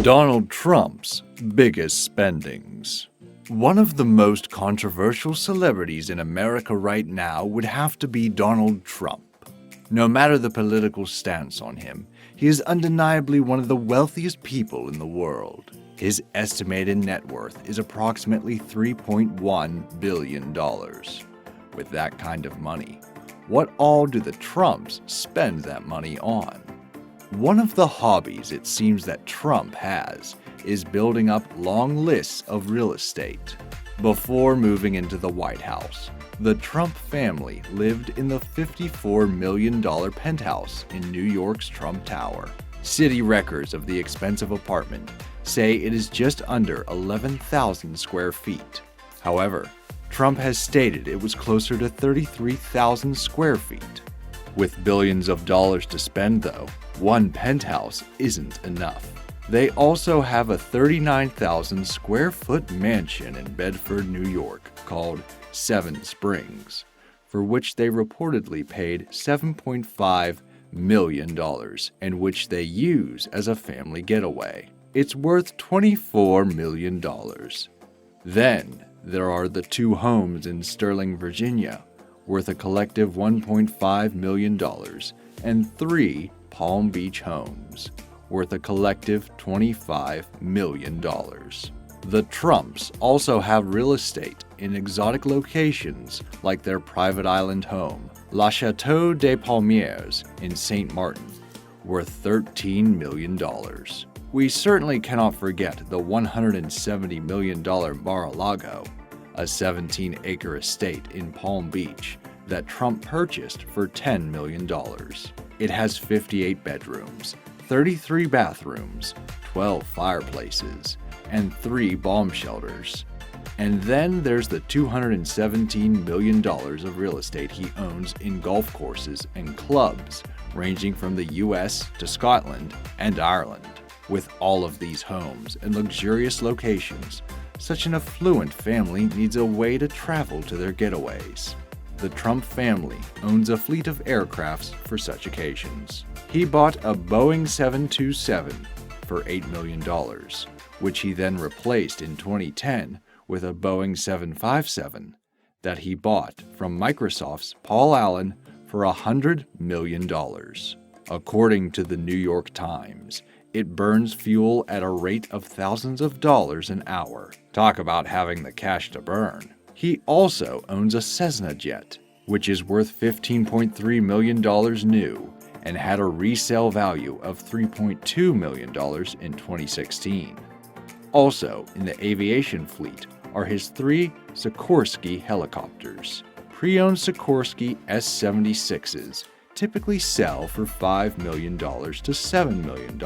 Donald Trump's biggest spendings. One of the most controversial celebrities in America right now would have to be Donald Trump. No matter the political stance on him, he is undeniably one of the wealthiest people in the world. His estimated net worth is approximately $3.1 billion. With that kind of money, what all do the Trumps spend that money on? One of the hobbies it seems that Trump has is building up long lists of real estate. Before moving into the White House, the Trump family lived in the $54 million penthouse in New York's Trump Tower. City records of the expensive apartment say it is just under 11,000 square feet. However, Trump has stated it was closer to 33,000 square feet. With billions of dollars to spend, though, one penthouse isn't enough. They also have a 39,000 square foot mansion in Bedford, New York called Seven Springs, for which they reportedly paid $7.5 million and which they use as a family getaway. It's worth $24 million. Then there are the two homes in Sterling, Virginia, worth a collective $1.5 million, and three Palm Beach homes, worth a collective $25 million. The Trumps also have real estate in exotic locations like their private island home, La Chateau des Palmiers in St. Martin, worth $13 million. We certainly cannot forget the $170 million Mar-a-Lago, a 17-acre estate in Palm Beach that Trump purchased for $10 million. It has 58 bedrooms, 33 bathrooms, 12 fireplaces, and 3 bomb shelters. And then there's the $217 million of real estate he owns in golf courses and clubs ranging from the US to Scotland and Ireland. With all of these homes and luxurious locations, such an affluent family needs a way to travel to their getaways. The Trump family owns a fleet of aircrafts for such occasions. He bought a Boeing 727 for $8 million, which he then replaced in 2010 with a Boeing 757 that he bought from Microsoft's Paul Allen for $100 million. According to the New York Times, it burns fuel at a rate of thousands of dollars an hour. Talk about having the cash to burn. He also owns a Cessna jet, which is worth $15.3 million new and had a resale value of $3.2 million in 2016. Also in the aviation fleet are his 3 Sikorsky helicopters. Pre-owned Sikorsky S-76s typically sell for $5 million to $7 million,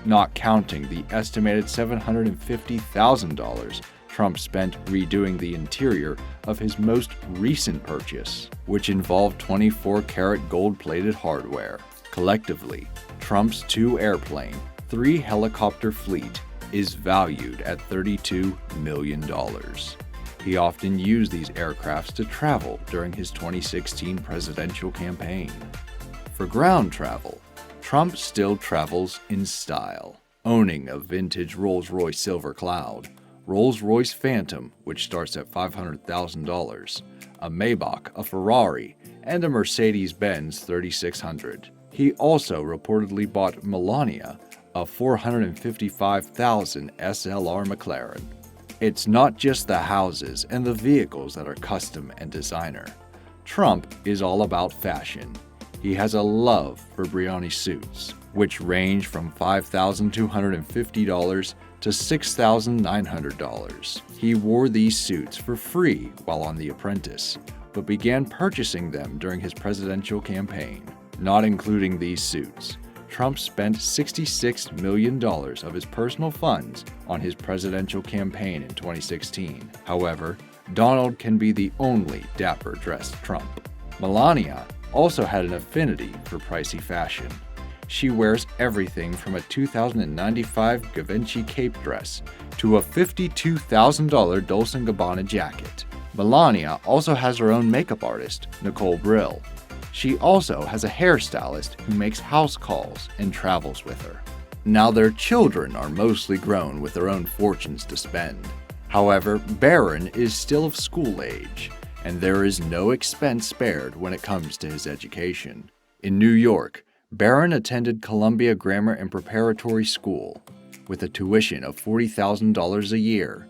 not counting the estimated $750,000 Trump spent redoing the interior of his most recent purchase, which involved 24-karat gold-plated hardware. Collectively, Trump's 2-airplane, 3-helicopter fleet is valued at $32 million. He often used these aircrafts to travel during his 2016 presidential campaign. For ground travel, Trump still travels in style, owning a vintage Rolls-Royce Silver Cloud, Rolls-Royce Phantom, which starts at $500,000, a Maybach, a Ferrari, and a Mercedes-Benz 3600. He also reportedly bought Melania, a $455,000 SLR McLaren. It's not just the houses and the vehicles that are custom and designer. Trump is all about fashion. He has a love for Brioni suits, which range from $5,250 to $6,900. He wore these suits for free while on The Apprentice, but began purchasing them during his presidential campaign. Not including these suits, Trump spent $66 million of his personal funds on his presidential campaign in 2016. However, Donald can be the only dapper-dressed Trump. Melania also had an affinity for pricey fashion. She wears everything from a $2,095 Givenchy cape dress to a $52,000 Dolce & Gabbana jacket. Melania also has her own makeup artist, Nicole Brill. She also has a hairstylist who makes house calls and travels with her. Now their children are mostly grown with their own fortunes to spend. However, Barron is still of school age, and there is no expense spared when it comes to his education. In New York, Barron attended Columbia Grammar and Preparatory School with a tuition of $40,000 a year.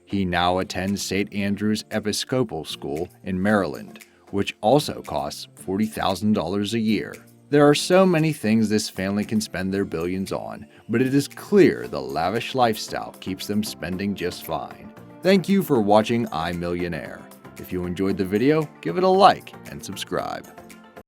He now attends St. Andrew's Episcopal School in Maryland, which also costs $40,000 a year. There are so many things this family can spend their billions on, but it is clear the lavish lifestyle keeps them spending just fine. Thank you for watching iMillionaire. If you enjoyed the video, give it a like and subscribe.